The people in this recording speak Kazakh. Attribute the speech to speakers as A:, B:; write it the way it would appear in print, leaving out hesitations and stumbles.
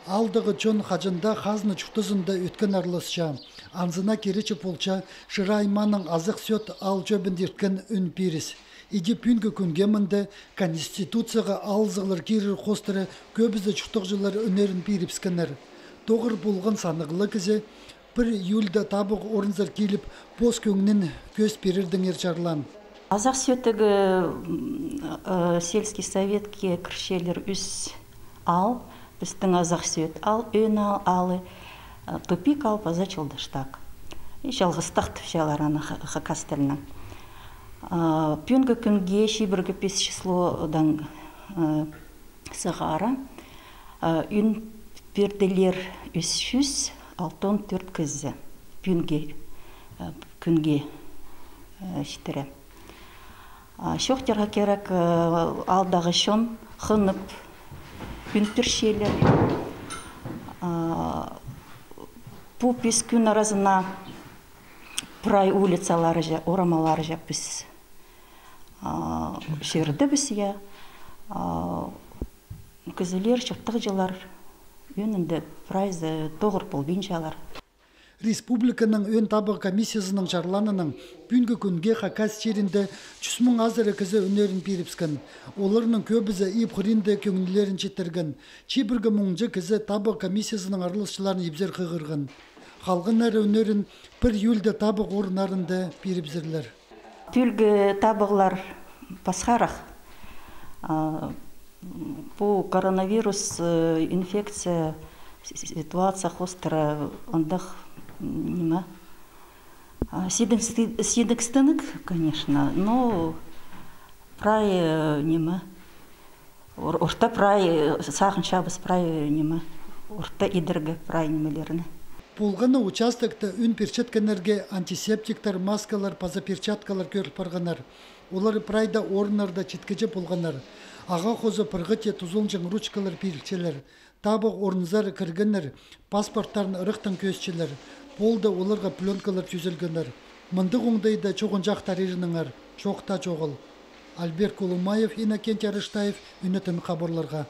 A: Алдағы жон хажында хазны чуктызында өткен арылысча. Анзына керечі полча шырайманың азық сөт ал жөбін дерткен үн пирис. Иди пүнгі күнге мінді Конституцияға алзығылар керір қостыры көбізді чуктық жылар өнерін пирипскенер. Тоғыр болған санығылы кізе 1 июльда табық орынзар келіп поз көңінен көз перердің ерчарлан.
B: Азақ сөтігі сельский советке кіршелер үс ал, біздің азақ сөт ал, өн алы, тупик ал, паза чылдыштақ. Жалғыстақ түфшалараны қақастырынан. Пүнгі күнге шибіргі 5 числодан сығара, үн перделер 364 кізі күнге шетірі. Шоқтарға керек алдағы шон қынып үн першелер. Бұл 5 күн аразына прай улицалары жа, орамалары жа біз шерді біз я. Күзілер, шоқтық жылар өнінде прайзы тоғыр бол бинжалар.
A: Республиканың өн табы комиссиясының жарланының бүнгі күнге хакас жерінде 100 мың азыры кізі өнерін беріпскен. Оларының көбізі еп құринді көңілерін жетірген. Чебіргі мұңжы кізі табы комиссиясының арылысшыларын ебзер қығырған. Қалғын әрі өнерін 1 июльде табы орынарында беріпзірлер.
B: Түлгі табығылар пасхарақ. Бұл коронавирус инфекция ситуация хостера ондық нема. Сидекстінік, конечно, но прай нема. Орта прай, сағын шабыз прай нема. Орта идіргі прай немелеріні.
A: Болғаны участокта үн перчатканерге антисептиктар, маскалар, паза перчаткалар көріп барғанар. Олар прайда орынарда четкеже болғанар. Аға қозы пырғыте тұзыл жың ручкалар перікчелер. Табық орынзар кіргенер, паспорттарын ұрықтан көзчелер. Болды оларға пленкалар түзелгенер. Мындық оңдайда чоғын жақтар ерініңер. Чоқта чоғыл. Альберт Колумаев, Иннокентий Арыштаев, үнетін қабырларға.